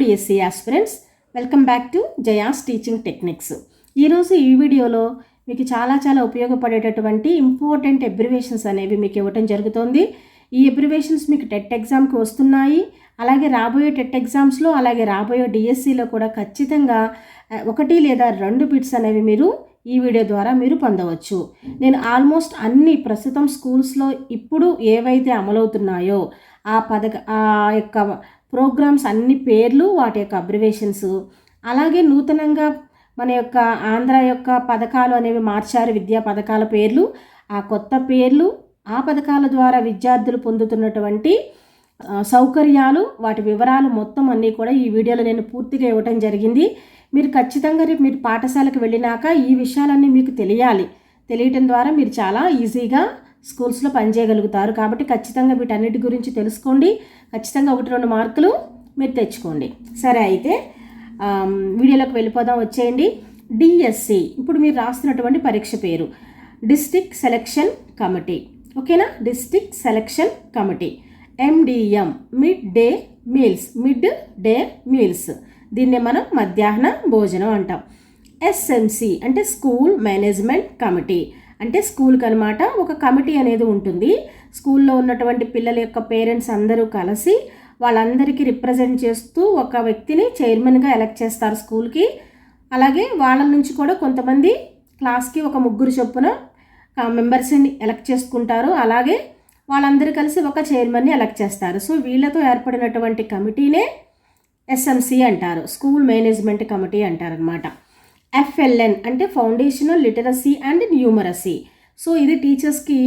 DSC aspirants, welcome back to Jaya's teaching techniques. ఈరోజు ఈ వీడియోలో మీకు చాలా ఉపయోగపడేటటువంటి ఇంపార్టెంట్ అబ్రివేషన్స్ అనేవి మీకు ఇవ్వటం జరుగుతుంది. ఈ అబ్రివేషన్స్ మీకు టెట్ ఎగ్జామ్కి వస్తున్నాయి. అలాగే రాబోయే టెట్ ఎగ్జామ్స్లో, అలాగే రాబోయే డిఎస్సిలో కూడా ఖచ్చితంగా 1 లేదా 2 బిట్స్ అనేవి మీరు ఈ వీడియో ద్వారా మీరు పొందవచ్చు. నేను ఆల్మోస్ట్ అన్ని ప్రస్తుతం స్కూల్స్లో ఇప్పుడు ఏవైతే అమలవుతున్నాయో ఆ యొక్క ప్రోగ్రామ్స్ అన్ని పేర్లు, వాటి యొక్క అబ్రివేషన్స్, అలాగే నూతనంగా మన యొక్క ఆంధ్ర యొక్క పథకాలు అనేవి మార్చారు. విద్యా పథకాల పేర్లు, ఆ కొత్త పేర్లు, ఆ పథకాల ద్వారా విద్యార్థులు పొందుతున్నటువంటి సౌకర్యాలు, వాటి వివరాలు మొత్తం అన్నీ కూడా ఈ వీడియోలో నేను పూర్తిగా ఇవ్వటం జరిగింది. మీరు ఖచ్చితంగా రేపు మీరు పాఠశాలకు వెళ్ళినాక ఈ విషయాలన్నీ మీకు తెలియటం ద్వారా మీరు చాలా ఈజీగా స్కూల్స్లో పనిచేయగలుగుతారు. కాబట్టి ఖచ్చితంగా వీటన్నిటి గురించి తెలుసుకోండి. ఖచ్చితంగా 1-2 మార్కులు మీరు తెచ్చుకోండి. సరే, అయితే వీడియోలోకి వెళ్ళిపోదాం, వచ్చేయండి. డిఎస్సి ఇప్పుడు మీరు రాస్తున్నటువంటి పరీక్ష పేరు డిస్ట్రిక్ట్ సెలక్షన్ కమిటీ. ఓకేనా? District selection committee. MDM mid day meals, దీన్నే మనం మధ్యాహ్న భోజనం అంటాం. ఎస్ఎంసి అంటే స్కూల్ మేనేజ్మెంట్ కమిటీ, అంటే స్కూల్కి అనమాట ఒక కమిటీ అనేది ఉంటుంది. స్కూల్లో ఉన్నటువంటి పిల్లల యొక్క పేరెంట్స్ అందరూ కలిసి వాళ్ళందరికీ రిప్రజెంట్ చేస్తూ ఒక వ్యక్తిని చైర్మన్గా ఎలక్ట్ చేస్తారు స్కూల్కి. అలాగే వాళ్ళ నుంచి కూడా కొంతమంది క్లాస్కి ఒక 3 చొప్పున మెంబర్స్ని ఎలక్ట్ చేసుకుంటారు. అలాగే వాళ్ళందరూ కలిసి ఒక చైర్మన్ని ఎలక్ట్ చేస్తారు. సో వీళ్ళతో ఏర్పడినటువంటి కమిటీనే ఎస్ఎంసి అంటారు, స్కూల్ మేనేజ్మెంట్ కమిటీ అంటారనమాట. ఎఫ్ఎల్ఎన్ అంటే foundational literacy and numeracy. So ఇది టీచర్స్కి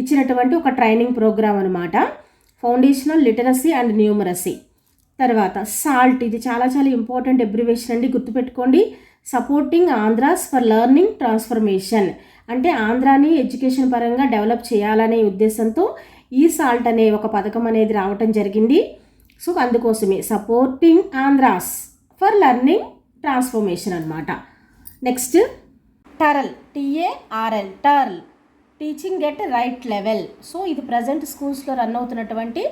ఇచ్చినటువంటి ఒక ట్రైనింగ్ ప్రోగ్రామ్ అనమాట, ఫౌండేషనల్ లిటరసీ అండ్ న్యూమరసీ. తర్వాత సాల్ట్, ఇది చాలా ఇంపార్టెంట్ అబ్రివేషన్ అండి, గుర్తుపెట్టుకోండి. Supporting Andhra's for learning transformation, అంటే ఆంధ్రాని ఎడ్యుకేషన్ పరంగా డెవలప్ చేయాలనే ఉద్దేశంతో ఈ సాల్ట్ అనే ఒక పథకం అనేది రావటం జరిగింది. సో అందుకోసమే supporting Andhra's for learning transformation అనమాట. Next TaRL, TARL, TaRL teaching at right level. So ఇది ప్రజెంట్ స్కూల్స్లో రన్ అవుతున్నటువంటి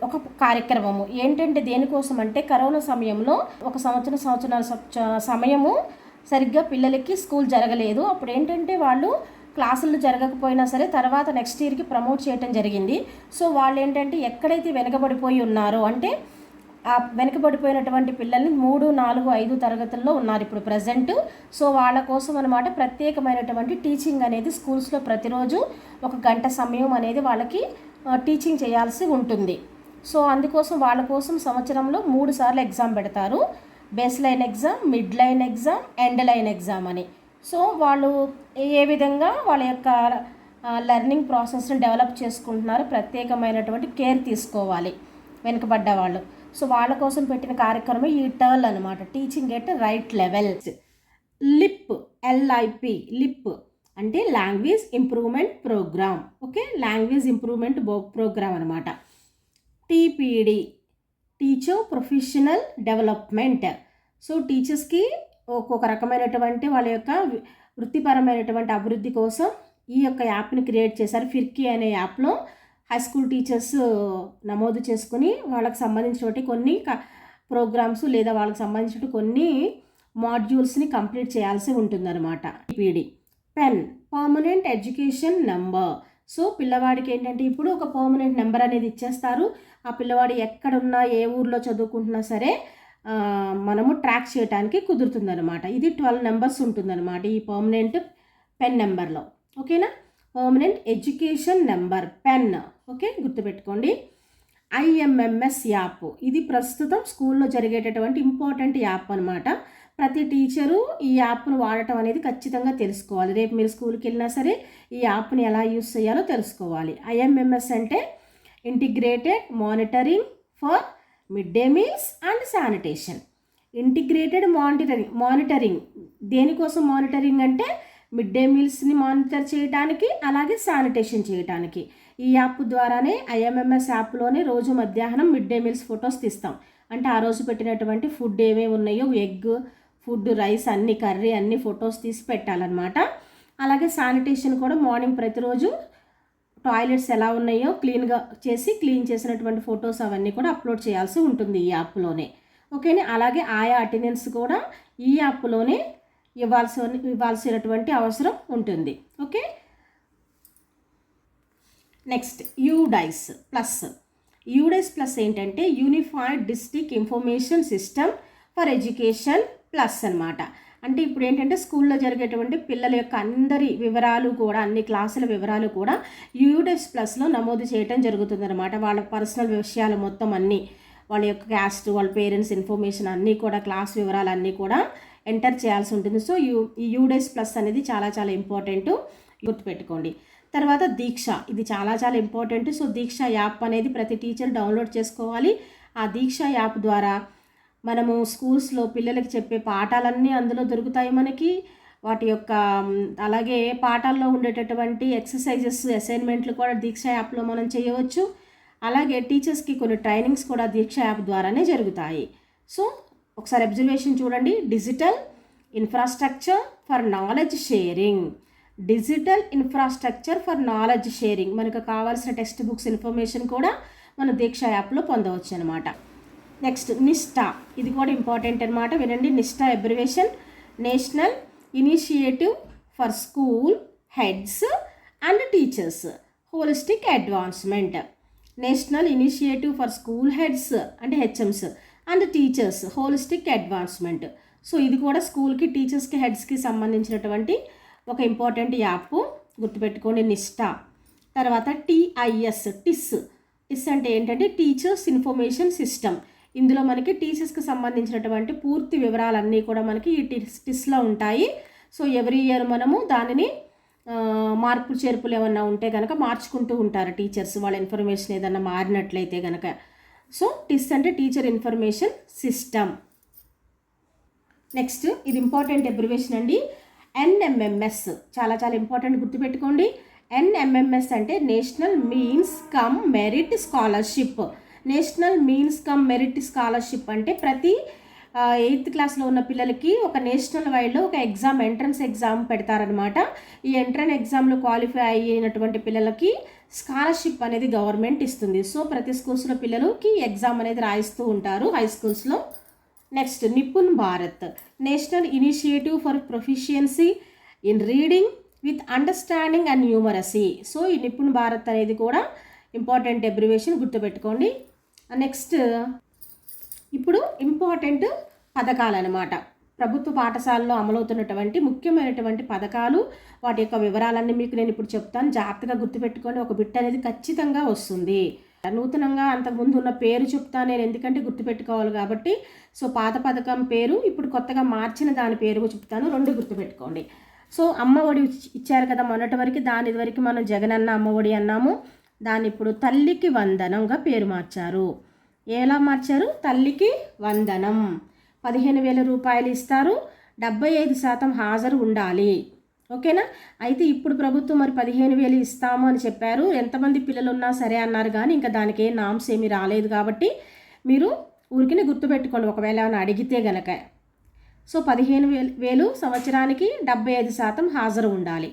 ఒక కార్యక్రమము. ఏంటంటే దేనికోసం అంటే కరోనా సమయంలో ఒక సంవత్సరాల సమయము సరిగ్గా పిల్లలకి స్కూల్ జరగలేదు. అప్పుడు ఏంటంటే వాళ్ళు క్లాసులు జరగకపోయినా సరే తర్వాత నెక్స్ట్ ఇయర్కి ప్రమోట్ చేయడం జరిగింది. సో వాళ్ళు ఏంటంటే ఎక్కడైతే వెనకబడిపోయి ఉన్నారో, అంటే ఆ వెనకబడిపోయినటువంటి పిల్లల్ని 3, 4, 5 తరగతుల్లో ఉన్నారు ఇప్పుడు ప్రజెంట్. సో వాళ్ళ కోసం అనమాట ప్రత్యేకమైనటువంటి టీచింగ్ అనేది స్కూల్స్లో ప్రతిరోజు 1 గంట సమయం అనేది వాళ్ళకి టీచింగ్ చేయాల్సి ఉంటుంది. సో అందుకోసం వాళ్ళ కోసం సంవత్సరంలో 3 సార్లు ఎగ్జామ్ పెడతారు. Base line exam, mid line exam, end line exam అని. సో వాళ్ళు ఏ విధంగా వాళ్ళ యొక్క లెర్నింగ్ ప్రాసెస్ని డెవలప్ చేసుకుంటున్నారు, ప్రత్యేకమైనటువంటి కేర్ తీసుకోవాలి వెనుకబడ్డ వాళ్ళు. సో వాళ్ళ కోసం పెట్టిన కార్యక్రమం ఈ టర్ల్ అనమాట, teaching at right level. LIP, LIP, LIP అంటే language improvement programme. Okay, language improvement programme అనమాట. TPD, teacher professional development. So టీచర్స్కి ఒక్కొక్క రకమైనటువంటి వాళ్ళ యొక్క వృత్తిపరమైనటువంటి అభివృద్ధి కోసం ఈ యొక్క యాప్ని క్రియేట్ చేశారు. ఫిర్కీ అనే యాప్లో హై స్కూల్ టీచర్స్ నమోదు చేసుకుని వాళ్ళకి సంబంధించినటువంటి కొన్ని ప్రోగ్రామ్స్ లేదా వాళ్ళకి సంబంధించిన కొన్ని మాడ్యూల్స్ని కంప్లీట్ చేయాల్సి ఉంటుందన్నమాట. TPD. Pen, permanent education number. So పిల్లవాడికి ఏంటంటే ఇప్పుడు ఒక పర్మనెంట్ నెంబర్ అనేది ఇచ్చేస్తారు. ఆ పిల్లవాడు ఎక్కడున్నా, ఏ ఊర్లో చదువుకుంటున్నా సరే మనము ట్రాక్ చేయడానికి కుదురుతుందన్నమాట. ఇది 12 నెంబర్స్ ఉంటుందన్నమాట ఈ పర్మనెంట్ పెన్ నెంబర్లో. ఓకేనా? Permanent education number, pen. Okay, గుర్తుపెట్టుకోండి. IMMS యాప్, ఇది ప్రస్తుతం స్కూల్లో జరిగేటటువంటి ఇంపార్టెంట్ యాప్ అనమాట. ప్రతి టీచరు ఈ యాప్ను వాడటం అనేది ఖచ్చితంగా తెలుసుకోవాలి. రేపు మీరు స్కూల్కి వెళ్ళినా సరే ఈ యాప్ని ఎలా యూస్ చేయాలో తెలుసుకోవాలి. IMMS అంటే integrated monitoring for mid day meals and sanitation. Integrated monitoring దేనికోసం మానిటరింగ్ అంటే మిడ్ డే మీల్స్ని మానిటర్ చేయడానికి, అలాగే శానిటేషన్ చేయడానికి. ఈ యాప్ ద్వారానే IMMS యాప్లోనే రోజు మధ్యాహ్నం మిడ్ డే మీల్స్ ఫొటోస్ తీస్తాం. అంటే ఆ రోజు పెట్టినటువంటి ఫుడ్ ఏమేమి ఉన్నాయో, ఎగ్, ఫుడ్, రైస్, అన్ని కర్రీ అన్ని ఫొటోస్ తీసి పెట్టాలన్నమాట. అలాగే శానిటేషన్ కూడా మార్నింగ్ ప్రతిరోజు టాయిలెట్స్ ఎలా ఉన్నాయో క్లీన్ చేసినటువంటి ఫొటోస్ అవన్నీ కూడా అప్లోడ్ చేయాల్సి ఉంటుంది ఈ యాప్లోనే. ఓకేనా. అలాగే ఆయా అటెండెన్స్ కూడా ఈ యాప్లోనే ఇవ్వాల్సినటువంటి అవసరం ఉంటుంది. Okay. Next UDISE plus. UDISE plus ఏంటంటే unified district information system for education plus అనమాట. అంటే ఇప్పుడు ఏంటంటే స్కూల్లో జరిగేటువంటి పిల్లల యొక్క అందరి వివరాలు కూడా, అన్ని క్లాసుల వివరాలు కూడా యూడైస్ ప్లస్లో నమోదు చేయడం జరుగుతుందన్నమాట. వాళ్ళ పర్సనల్ విషయాలు మొత్తం అన్నీ, వాళ్ళ యొక్క క్యాస్ట్, వాళ్ళ పేరెంట్స్ ఇన్ఫర్మేషన్ అన్నీ కూడా, క్లాస్ వివరాలు అన్నీ కూడా ఎంటర్ చేయాల్సి ఉంటుంది. సో ఈ యూడైస్ ప్లస్ అనేది చాలా చాలా ఇంపార్టెంట్, గుర్తుపెట్టుకోండి. తర్వాత దీక్ష, ఇది చాలా చాలా ఇంపార్టెంట్. సో దీక్ష యాప్ అనేది ప్రతి టీచర్ డౌన్లోడ్ చేసుకోవాలి. ఆ దీక్ష యాప్ ద్వారా మనము స్కూల్స్లో పిల్లలకి చెప్పే పాఠాలన్నీ అందులో దొరుకుతాయి మనకి. వాటి యొక్క అలాగే పాఠాల్లో ఉండేటటువంటి ఎక్సర్సైజెస్, అసైన్మెంట్లు కూడా దీక్ష యాప్లో మనం చేయవచ్చు. అలాగే టీచర్స్కి కొన్ని ట్రైనింగ్స్ కూడా దీక్ష యాప్ ద్వారానే జరుగుతాయి. సో ఒకసారి అబ్జర్వేషన్ చూడండి. Digital infrastructure for knowledge sharing. Digital infrastructure for knowledge sharing, మనకు కావాల్సిన టెక్స్ట్ బుక్స్ ఇన్ఫర్మేషన్ కూడా మన దీక్ష యాప్లో పొందవచ్చు అనమాట. నెక్స్ట్ నిష్టా, ఇది కూడా ఇంపార్టెంట్ అనమాట, వినండి. NISHTHA abbreviation national initiative for school heads and teachers holistic advancement. National initiative for school heads అంటే HMs and teachers holistic advancement. So ఇది కూడా స్కూల్కి, టీచర్స్కి, హెడ్స్కి సంబంధించినటువంటి ఒక ఇంపార్టెంట్ యాప్, గుర్తుపెట్టుకోండి నిష్టా. తర్వాత టిఐఎస్ టిస్ అంటే ఏంటంటే టీచర్స్ ఇన్ఫర్మేషన్ సిస్టమ్. ఇందులో మనకి టీచర్స్కి సంబంధించినటువంటి పూర్తి వివరాలన్నీ కూడా మనకి ఈ టిస్లో ఉంటాయి. సో ఎవ్రీ ఇయర్ మనము దానిని మార్పులు చేర్పులు ఏమన్నా ఉంటే కనుక మార్చుకుంటూ ఉంటారు టీచర్స్, వాళ్ళ ఇన్ఫర్మేషన్ ఏదన్నా మారినట్లయితే కనుక. సో టిస్ అంటే టీచర్ ఇన్ఫర్మేషన్ సిస్టమ్. నెక్స్ట్ ఇది ఇంపార్టెంట్ అబ్రివేషన్ అండి, ఎన్ఎంఎంఎస్, చాలా చాలా ఇంపార్టెంట్, గుర్తుపెట్టుకోండి. ఎన్ఎంఎంఎస్ అంటే national means come merit scholarship. National means come merit scholarship అంటే ప్రతి 8th క్లాస్లో ఉన్న పిల్లలకి ఒక నేషనల్ వైడ్లో ఒక ఎగ్జామ్, ఎంట్రన్స్ ఎగ్జామ్ పెడతారనమాట. ఈ ఎంట్రన్స్ ఎగ్జామ్లో క్వాలిఫై అయినటువంటి పిల్లలకి స్కాలర్షిప్ అనేది గవర్నమెంట్ ఇస్తుంది. సో ప్రతి స్కూల్స్లో పిల్లలకి ఎగ్జామ్ అనేది రాయిస్తూ ఉంటారు, హై స్కూల్స్లో. Next Nipun Bharat, national initiative for proficiency in reading with understanding and numeracy. So ఈ నిపుణ్ భారత్ అనేది కూడా ఇంపార్టెంట్ అబ్రివేషన్, గుర్తుపెట్టుకోండి. నెక్స్ట్ ఇప్పుడు ఇంపార్టెంట్ పథకాలు అనమాట. ప్రభుత్వ పాఠశాలలో అమలవుతున్నటువంటి ముఖ్యమైనటువంటి పథకాలు, వాటి యొక్క వివరాలన్నీ మీకు నేను ఇప్పుడు చెప్తాను, జాగ్రత్తగా గుర్తుపెట్టుకోండి. ఒక బిట్ అనేది ఖచ్చితంగా వస్తుంది. నూతనంగా అంతకుముందు ఉన్న పేరు చెప్తాను నేను, ఎందుకంటే గుర్తుపెట్టుకోవాలి కాబట్టి. సో పాత పథకం పేరు, ఇప్పుడు కొత్తగా మార్చిన దాని పేరు చెప్తాను, రెండు గుర్తుపెట్టుకోండి. సో అమ్మఒడి ఇచ్చారు కదా మొన్నటి వరకు, దాని వరకు మనం జగనన్న అమ్మఒడి అన్నాము. దాన్ని ఇప్పుడు తల్లికి వందనంగా పేరు మార్చారు. ఎలా మార్చారు? తల్లికి వందనం. 15,000 రూపాయలు ఇస్తారు, 75% హాజరు ఉండాలి. ఓకేనా. అయితే ఇప్పుడు ప్రభుత్వం మరి 15,000 ఇస్తాము అని చెప్పారు. ఎంతమంది పిల్లలు ఉన్నా సరే అన్నారు, కానీ ఇంకా దానికి ఏ నామ్స్ ఏమీ రాలేదు. కాబట్టి మీరు ఊరికినే గుర్తుపెట్టుకోండి ఒకవేళ ఏమైనా అడిగితే గనక. సో 15,000 సంవత్సరానికి 75% హాజరు ఉండాలి.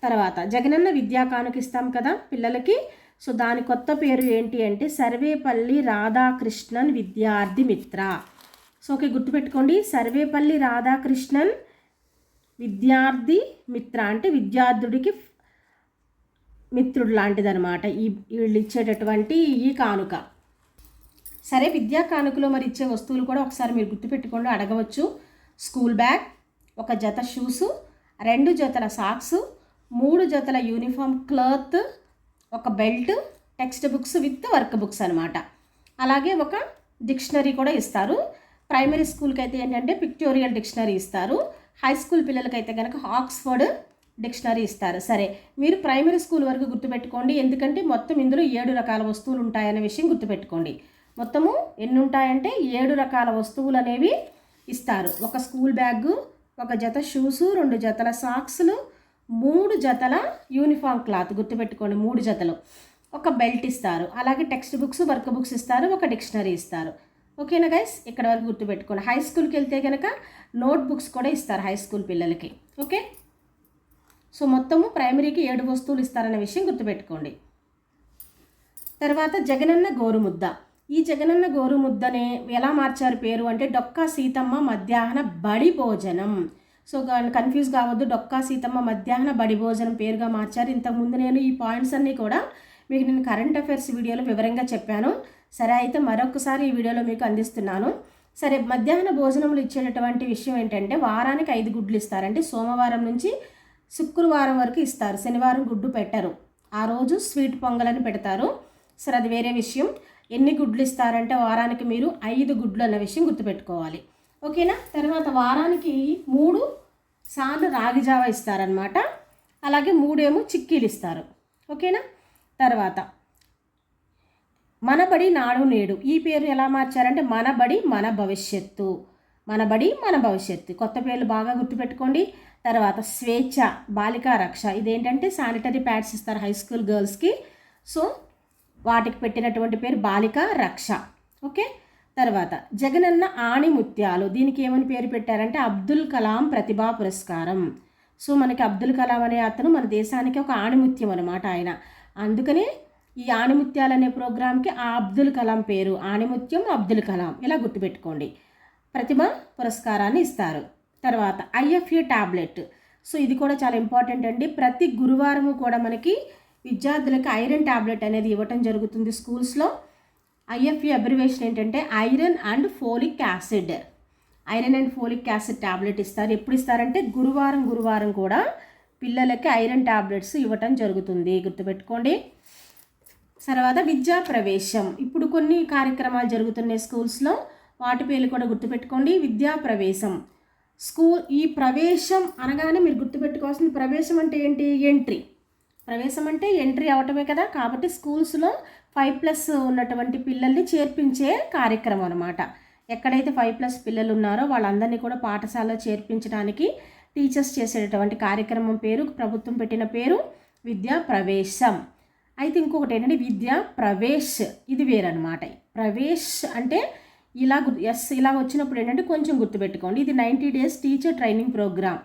తర్వాత జగనన్న విద్యా కానుక ఇస్తాం కదా పిల్లలకి. సో దాని కొత్త పేరు ఏంటి అంటే సర్వేపల్లి రాధాకృష్ణన్ విద్యార్థి మిత్ర. సో ఓకే, గుర్తుపెట్టుకోండి, సర్వేపల్లి రాధాకృష్ణన్ విద్యార్థి మిత్ర అంటే విద్యార్థుడికి మిత్రుడు లాంటిదనమాట వీళ్ళు ఇచ్చేటటువంటి ఈ కానుక. సరే, విద్యా కానుకలో మరి ఇచ్చే వస్తువులు కూడా ఒకసారి మీరు గుర్తుపెట్టుకోండి, అడగవచ్చు. స్కూల్ బ్యాగ్, ఒక జత షూసు, 2 జతల సాక్స్, 3 జతల యూనిఫామ్ క్లాత్, ఒక belt, text books with work books అనమాట. అలాగే ఒక డిక్షనరీ కూడా ఇస్తారు. ప్రైమరీ స్కూల్కి అయితే ఏంటంటే పిక్టోరియల్ డిక్షనరీ ఇస్తారు. హై స్కూల్ పిల్లలకైతే కనుక ఆక్స్ఫర్డ్ డిక్షనరీ ఇస్తారు. సరే, మీరు ప్రైమరీ స్కూల్ వరకు గుర్తుపెట్టుకోండి, ఎందుకంటే మొత్తం ఇందులో 7 రకాల వస్తువులు ఉంటాయనే విషయం గుర్తుపెట్టుకోండి. మొత్తము ఎన్ని ఉంటాయంటే 7 రకాల వస్తువులు అనేవి ఇస్తారు. ఒక స్కూల్ బ్యాగ్, ఒక జత షూసు, 2 జతల సాక్స్లు, 3 జతల యూనిఫామ్ క్లాత్, గుర్తుపెట్టుకోండి 3 జతలు, ఒక బెల్ట్ ఇస్తారు. అలాగే టెక్స్ట్ బుక్స్, వర్క్ బుక్స్ ఇస్తారు, ఒక డిక్షనరీ ఇస్తారు. ఓకేనా గైస్, ఇక్కడ వరకు గుర్తుపెట్టుకోండి. హై స్కూల్కి వెళ్తే కనుక నోట్ బుక్స్ కూడా ఇస్తారు హై స్కూల్ పిల్లలకి. ఓకే, సో మొత్తము ప్రైమరీకి 7 వస్తువులు ఇస్తారనే విషయం గుర్తుపెట్టుకోండి. తర్వాత జగనన్న గోరుముద్ద. ఈ జగనన్న గోరుముద్దనే ఎలా మార్చారు పేరు అంటే డొక్కా సీతమ్మ మధ్యాహ్న బడి భోజనం. సో కన్ఫ్యూజ్ కావద్దు, డొక్కా సీతమ్మ మధ్యాహ్న బడి భోజనం పేరుగా మార్చారు. ఇంతకుముందు నేను ఈ పాయింట్స్ అన్నీ కూడా మీకు నేను కరెంట్ అఫైర్స్ వీడియోలో వివరంగా చెప్పాను. సరే, అయితే మరొకసారి ఈ వీడియోలో మీకు అందిస్తున్నాను. సరే, మధ్యాహ్న భోజనములు ఇచ్చేటటువంటి విషయం ఏంటంటే వారానికి 5 గుడ్లు ఇస్తారంటే సోమవారం నుంచి శుక్రవారం వరకు ఇస్తారు. శనివారం గుడ్డు పెట్టరు, ఆ రోజు స్వీట్ పొంగలని పెడతారు. సరే, అది వేరే విషయం. ఎన్ని గుడ్లు ఇస్తారంటే వారానికి మీరు 5 గుడ్లు అన్న విషయం గుర్తుపెట్టుకోవాలి. ఓకేనా. తర్వాత వారానికి 3 సార్లు రాగి జావ ఇస్తారనమాట. అలాగే 3 చిక్కీలు ఇస్తారు. ఓకేనా. తర్వాత మనబడి నాడు నేడు ఈ పేరు ఎలా మార్చారంటే మనబడి మన భవిష్యత్తు, మనబడి మన భవిష్యత్తు. కొత్త పేర్లు బాగా గుర్తుపెట్టుకోండి. తర్వాత స్వేచ్ఛ, బాలికా రక్ష, ఇదేంటంటే శానిటరీ ప్యాడ్స్ ఇస్తారు హై స్కూల్ గర్ల్స్కి. సో వాటికి పెట్టినటువంటి పేరు బాలికా రక్ష. ఓకే. తర్వాత జగనన్న ఆణిముత్యాలు, దీనికి ఏమని పేరు పెట్టారంటే అబ్దుల్ కలాం ప్రతిభా పురస్కారం. సో మనకి అబ్దుల్ కలాం అనే అతను మన దేశానికి ఒక ఆణిముత్యం అనమాట ఆయన. అందుకనే ఈ ఆణిముత్యాలు అనే ప్రోగ్రామ్కి ఆ అబ్దుల్ కలాం పేరు, ఆణిముత్యం అబ్దుల్ కలాం, ఇలా గుర్తుపెట్టుకోండి. ప్రతిభ పురస్కారాన్ని ఇస్తారు. తర్వాత IFA ట్యాబ్లెట్. సో ఇది కూడా చాలా ఇంపార్టెంట్ అండి. ప్రతి గురువారము కూడా మనకి విద్యార్థులకు ఐరన్ ట్యాబ్లెట్ అనేది ఇవ్వటం జరుగుతుంది స్కూల్స్లో. IFA అబ్రివేషన్ ఏంటంటే iron and folic acid. Iron and folic acid tablet ఇస్తారు. ఎప్పుడు ఇస్తారంటే గురువారం కూడా పిల్లలకి ఐరన్ ట్యాబ్లెట్స్ ఇవ్వటం జరుగుతుంది, గుర్తుపెట్టుకోండి. తర్వాత విద్యా ప్రవేశం, ఇప్పుడు కొన్ని కార్యక్రమాలు జరుగుతున్నాయి స్కూల్స్లో, వాటి పేర్లు కూడా గుర్తుపెట్టుకోండి. విద్యా ప్రవేశం స్కూల్, ఈ ప్రవేశం అనగానే మీరు గుర్తుపెట్టుకోవాల్సింది ప్రవేశం అంటే ఏంటి, ఎంట్రీ. ప్రవేశం అంటే ఎంట్రీ అవటమే కదా. కాబట్టి స్కూల్స్లో 5+ ఉన్నటువంటి పిల్లల్ని చేర్పించే కార్యక్రమం అనమాట. ఎక్కడైతే 5+ పిల్లలు ఉన్నారో వాళ్ళందరినీ కూడా పాఠశాలలో చేర్పించడానికి టీచర్స్ చేసేటటువంటి కార్యక్రమం పేరు, ప్రభుత్వం పెట్టిన పేరు విద్యా ప్రవేశం. అయితే ఇంకొకటి ఏంటంటే విద్యా ప్రవేశ్, ఇది వేరనమాట. ప్రవేశ్ అంటే ఇలా ఇలా వచ్చినప్పుడు ఏంటంటే కొంచెం గుర్తుపెట్టుకోండి. ఇది 90 days టీచర్ ట్రైనింగ్ ప్రోగ్రామ్.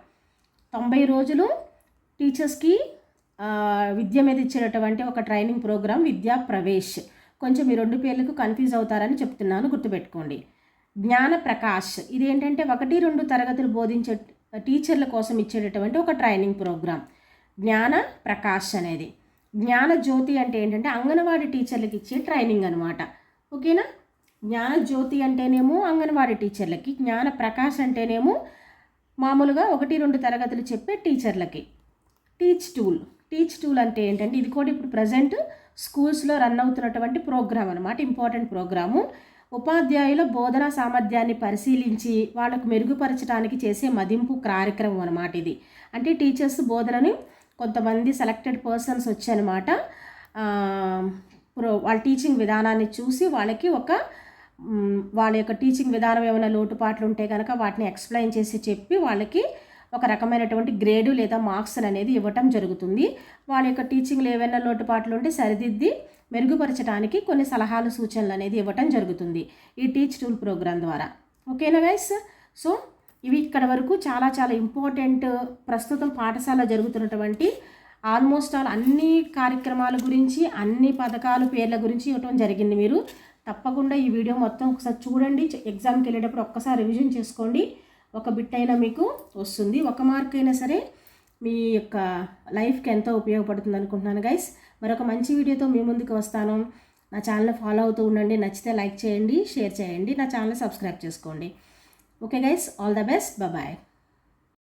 90 రోజులు టీచర్స్కి విద్య మీద ఇచ్చేటటువంటి ఒక ట్రైనింగ్ ప్రోగ్రామ్ విద్యా ప్రవేశ్. కొంచెం ఈ 2 పేర్లకు కన్ఫ్యూజ్ అవుతారని చెప్తున్నాను, గుర్తుపెట్టుకోండి. జ్ఞాన ప్రకాష్, ఇదేంటంటే 1-2 తరగతులు బోధించే టీచర్ల కోసం ఇచ్చేటటువంటి ఒక ట్రైనింగ్ ప్రోగ్రామ్ జ్ఞాన ప్రకాష్ అనేది. జ్ఞాన జ్యోతి అంటే ఏంటంటే అంగన్వాడీ టీచర్లకి ఇచ్చే ట్రైనింగ్ అనమాట. ఓకేనా. జ్ఞాన జ్యోతి అంటేనేమో అంగన్వాడీ టీచర్లకి, జ్ఞాన ప్రకాష్ అంటేనేమో మామూలుగా 1-2 తరగతులు చెప్పే టీచర్లకి. టీచ్ టూల్ అంటే ఏంటంటే ఇది కూడా ఇప్పుడు ప్రజెంట్ స్కూల్స్లో రన్ అవుతున్నటువంటి ప్రోగ్రామ్ అనమాట, ఇంపార్టెంట్ ప్రోగ్రాము. ఉపాధ్యాయుల బోధనా సామర్థ్యాన్ని పరిశీలించి వాళ్ళకు మెరుగుపరచడానికి చేసే మదింపు కార్యక్రమం అనమాట ఇది. అంటే టీచర్స్ బోధనని కొంతమంది సెలెక్టెడ్ పర్సన్స్ వచ్చారనమాట. వాళ్ళ టీచింగ్ విధానాన్ని చూసి వాళ్ళకి వాళ్ళ యొక్క టీచింగ్ విధానం ఏమైనా లోటుపాట్లు ఉంటే కనుక వాటిని ఎక్స్ప్లెయిన్ చేసి చెప్పి వాళ్ళకి ఒక రకమైనటువంటి గ్రేడు లేదా మార్క్స్ అనేది ఇవ్వటం జరుగుతుంది. వాళ్ళ యొక్క టీచింగ్లో ఏవైనా లోటుపాట్లు ఉంటే సరిదిద్ది మెరుగుపరచడానికి కొన్ని సలహాలు సూచనలు అనేది ఇవ్వటం జరుగుతుంది ఈ టీచ్ టూల్ ప్రోగ్రాం ద్వారా. ఓకేనా గైస్. సో ఇవి ఇక్కడ వరకు చాలా చాలా ఇంపార్టెంట్. ప్రస్తుతం పాఠశాల జరుగుతున్నటువంటి ఆల్మోస్ట్ అన్ని కార్యక్రమాల గురించి, అన్ని పథకాలు పేర్ల గురించి ఇవ్వటం జరిగింది. మీరు తప్పకుండా ఈ వీడియో మొత్తం ఒకసారి చూడండి. ఎగ్జామ్కి వెళ్ళేటప్పుడు ఒక్కసారి రివిజన్ చేసుకోండి. ఒక బిట్ అయినా మీకు వస్తుంది, 1 మార్క్ అయినా సరే మీ యొక్క లైఫ్కి ఎంతో ఉపయోగపడుతుంది అనుకుంటున్నాను గైస్. మరొక మంచి వీడియోతో మీ ముందుకు వస్తాను. నా ఛానల్ ఫాలో అవుతూ ఉండండి. నచ్చితే లైక్ చేయండి, షేర్ చేయండి, నా ఛానల్ సబ్స్క్రైబ్ చేసుకోండి. Okay guys, all the best, bye.